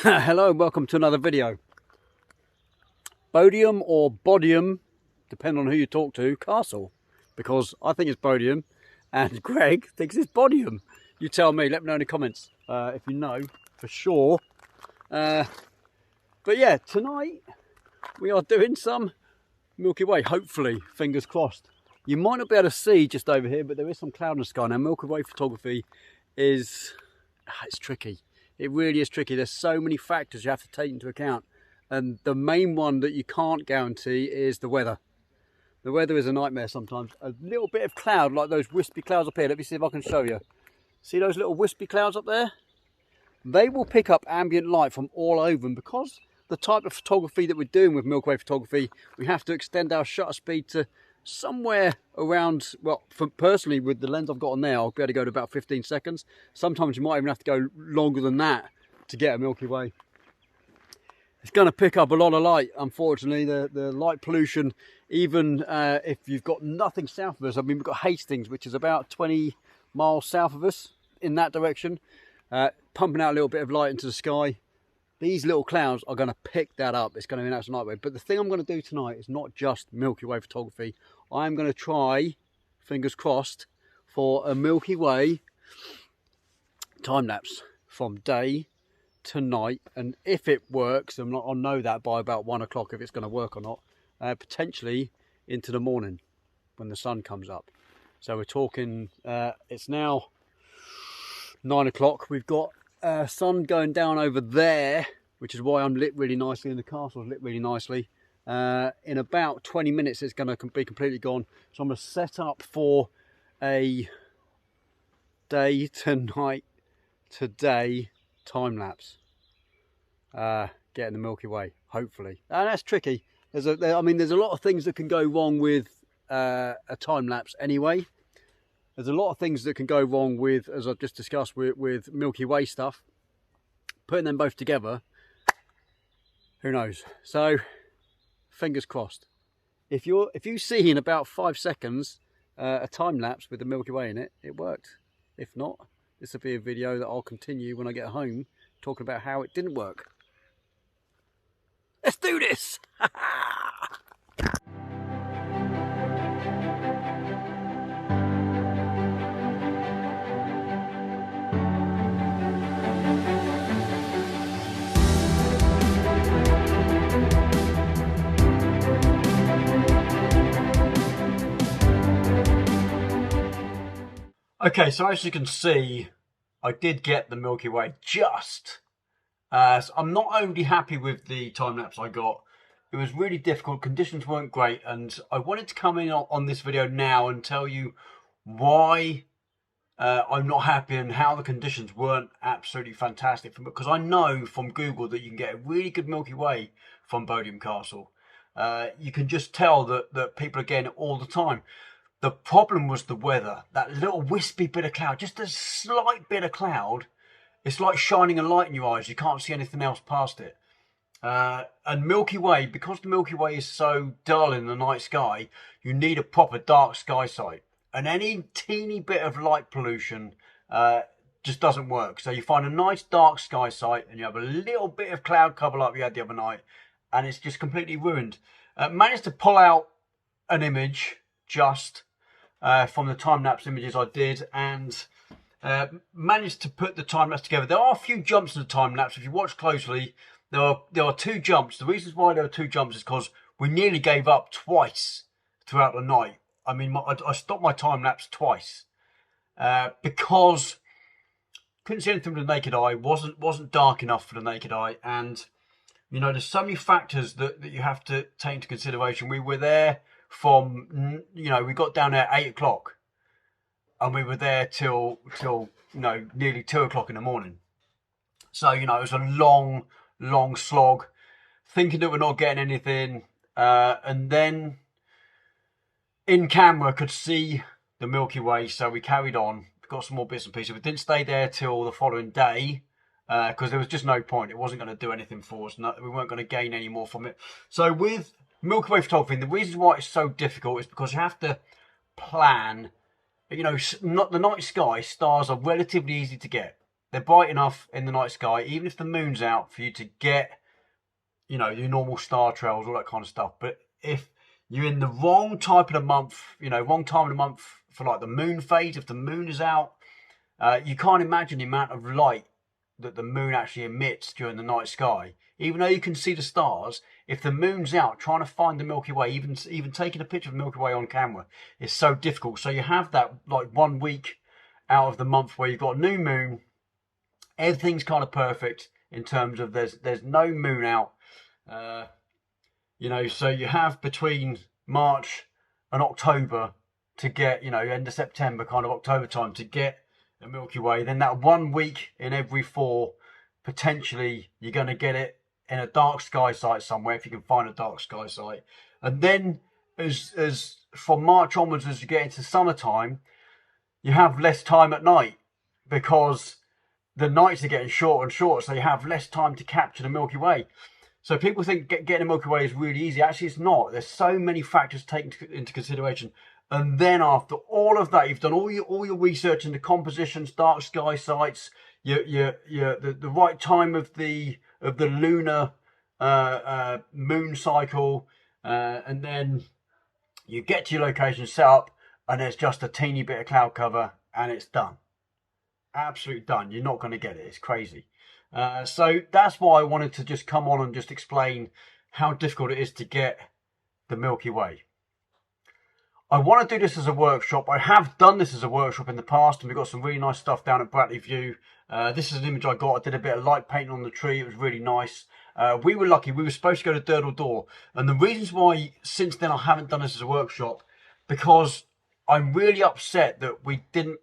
Hello and welcome to another video. Bodiam or Bodiam, depending on who you talk to, Castle. Because I think it's Bodiam and Greg thinks it's Bodiam. You tell me, let me know in the comments if you know for sure. But yeah, tonight we are doing some Milky Way, hopefully, fingers crossed. You might not be able to see just over here, but there is some cloud in the sky. Now Milky Way photography is, it's tricky. It really is tricky. There's so many factors you have to take into account. And the main one that you can't guarantee is the weather. The weather is a nightmare sometimes. A little bit of cloud, like those wispy clouds up here. Let me see if I can show you. See those little wispy clouds up there? They will pick up ambient light from all over them. Because the type of photography that we're doing with Milky Way photography, we have to extend our shutter speed to somewhere around, well, personally with the lens I've got on there, I'll be able to go to about 15 seconds. Sometimes you might even have to go longer than that to get a Milky Way. It's going to pick up a lot of light, unfortunately. The light pollution, even if you've got nothing south of us. I mean, we've got Hastings, which is about 20 miles south of us in that direction, pumping out a little bit of light into the sky. These little clouds are going to pick that up. It's going to be an absolute nightmare. But the thing I'm going to do tonight is not just Milky Way photography. I'm going to try, fingers crossed, for a Milky Way time-lapse from day to night. And if it works, I'll know that by about 1 o'clock if it's going to work or not. Potentially into the morning when the sun comes up. So we're talking, it's now 9 o'clock. We've got sun going down over there, which is why I'm lit really nicely and the castle's lit really nicely. In about 20 minutes it's going to be completely gone, so I'm going to set up for a day to night to day time lapse, getting the Milky Way, hopefully. And that's tricky. I mean there's a lot of things that can go wrong with a time lapse anyway. There's a lot of things that can go wrong with, as I've just discussed, with Milky Way stuff. Putting them both together, who knows? So, fingers crossed. If you see in about 5 seconds a time lapse with the Milky Way in it, it worked. If not, this will be a video that I'll continue when I get home, talking about how it didn't work. Let's do this! Okay, so as you can see, I did get the Milky Way just. So I'm not overly happy with the time-lapse I got. It was really difficult, conditions weren't great, and I wanted to come in on this video now and tell you why I'm not happy and how the conditions weren't absolutely fantastic. Because I know from Google that you can get a really good Milky Way from Bodiam Castle. You can just tell that people are getting it all the time. The problem was the weather. That little wispy bit of cloud, just a slight bit of cloud, it's like shining a light in your eyes. You can't see anything else past it. And Milky Way, because the Milky Way is so dull in the night sky, you need a proper dark sky sight. And any teeny bit of light pollution just doesn't work. So you find a nice dark sky sight and you have a little bit of cloud cover like we had the other night, and it's just completely ruined. Managed to pull out an image just from the time-lapse images I did, and managed to put the time-lapse together. There are a few jumps in the time-lapse. If you watch closely, there are 2 jumps. The reasons why there are 2 jumps is because we nearly gave up twice throughout the night. I mean, I stopped my time-lapse twice because couldn't see anything with the naked eye. Wasn't dark enough for the naked eye, and you know, there's so many factors that you have to take into consideration. We were there from, you know, we got down there at 8 o'clock and we were there till you know, nearly 2 o'clock in the morning. So, you know, it was a long slog, thinking that we're not getting anything, and then in camera could see the Milky Way, so we carried on, got some more bits and pieces. We didn't stay there till the following day because there was just no point. It wasn't going to do anything for us. We weren't going to gain any more from it. So with Milky Way photography, the reason why it's so difficult is because you have to plan. You know, not the night sky, stars are relatively easy to get. they're bright enough in the night sky, even if the moon's out, for you to get, you know, your normal star trails, all that kind of stuff. But if you're in the wrong type of the month, you know, wrong time of the month for like the moon phase, if the moon is out, you can't imagine the amount of light that the moon actually emits during the night sky. Even though you can see the stars, if the moon's out, trying to find the Milky Way, even taking a picture of the Milky Way on camera is so difficult. So you have that like 1 week out of the month where you've got new moon, everything's kind of perfect in terms of there's no moon out. You know, so you have between March and October to get, you know, end of September, kind of October time to get the Milky Way. Then that 1 week in every 4, potentially you're going to get it in a dark sky site somewhere, if you can find a dark sky site. And then as from March onwards, as you get into summertime, you have less time at night because the nights are getting shorter and shorter, so you have less time to capture the Milky Way. So people think getting the Milky Way is really easy. Actually, it's not. There's so many factors taken into consideration. And then after all of that, you've done all your research into compositions, dark sky sites, the right time of the lunar moon cycle, and then you get to your location, set up, and there's just a teeny bit of cloud cover, and it's done. Absolutely done. You're not going to get it. It's crazy. So that's why I wanted to just come on and just explain how difficult it is to get the Milky Way. I want to do this as a workshop. I have done this as a workshop in the past, and we've got some really nice stuff down at Bratley View. This is an image I got. I did a bit of light painting on the tree. It was really nice. We were lucky. We were supposed to go to Durdle Door, and the reasons why since then I haven't done this as a workshop, because I'm really upset that we didn't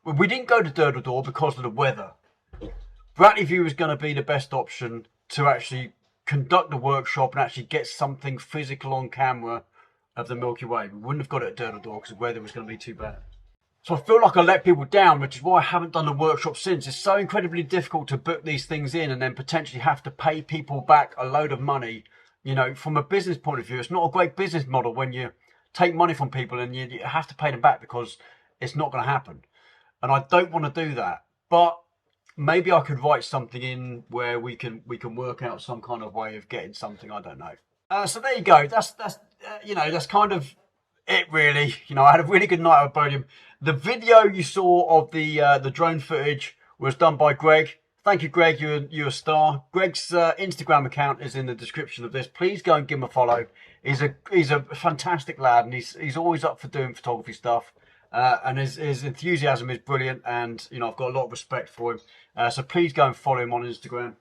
go to Durdle Door because of the weather. Bratley View was going to be the best option to actually conduct the workshop and actually get something physical on camera of the Milky Way. We wouldn't have got it at Durdle Door because the weather was going to be too bad. So I feel like I let people down, which is why I haven't done the workshop since. It's so incredibly difficult to book these things in and then potentially have to pay people back a load of money. You know, from a business point of view, it's not a great business model when you take money from people and you have to pay them back because it's not going to happen. And I don't want to do that. But maybe I could write something in where we can work out some kind of way of getting something. I don't know. So there you go. That's you know, that's kind of it really. You know, I had a really good night at Bodiam. The video you saw of the drone footage was done by Greg. Thank you, Greg. You're a star. Greg's Instagram account is in the description of this. Please go and give him a follow. He's a fantastic lad, and he's always up for doing photography stuff. And his enthusiasm is brilliant, and you know, I've got a lot of respect for him. So please go and follow him on Instagram.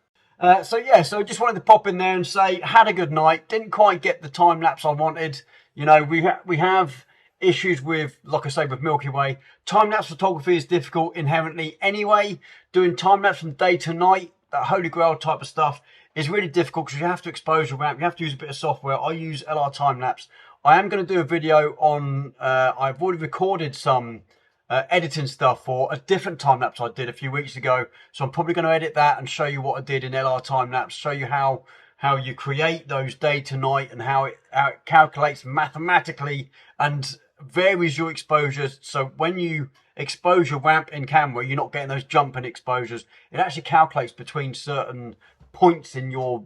So yeah, so just wanted to pop in there and say, had a good night. Didn't quite get the time lapse I wanted. You know, we have issues with, like I say, with Milky Way. Time lapse photography is difficult inherently anyway. Doing time lapse from day to night, that Holy Grail type of stuff, is really difficult because you have to expose your ramp. You have to use a bit of software. I use LR time lapse. I am going to do a video on, I've already recorded some editing stuff for a different time lapse I did a few weeks ago. So I'm probably going to edit that and show you what I did in LR time lapse, show you how you create those day to night and how it calculates mathematically and varies your exposures. So when you expose your ramp in camera, you're not getting those jumping exposures. It actually calculates between certain points in your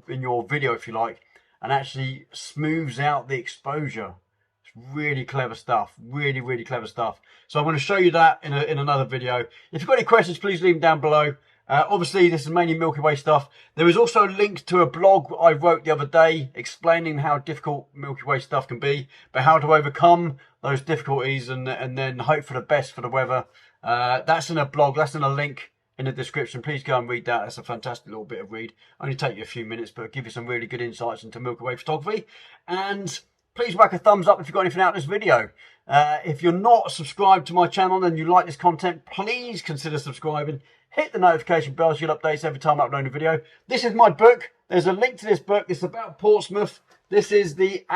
video, if you like, and actually smooths out the exposure. It's really clever stuff. Really, really clever stuff. So I'm going to show you that in another video. If you've got any questions, please leave them down below. Obviously, this is mainly Milky Way stuff. There is also a link to a blog I wrote the other day explaining how difficult Milky Way stuff can be, but how to overcome those difficulties and then hope for the best for the weather. That's in a blog. That's in a link in the description. Please go and read that. It's a fantastic little bit of read. Only take you a few minutes, but it'll give you some really good insights into Milky Way photography. And please whack a thumbs up if you've got anything out of this video. If you're not subscribed to my channel and you like this content, please consider subscribing. Hit the notification bell so you'll updates every time I upload a video. This is my book. There's a link to this book. It's about Portsmouth. This is the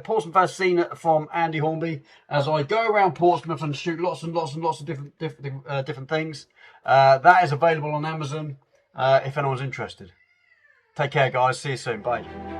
Portsmouth as seen from Andy Hornby as I go around Portsmouth and shoot lots and lots and lots of different things. That is available on Amazon if anyone's interested. Take care, guys. See you soon. Bye.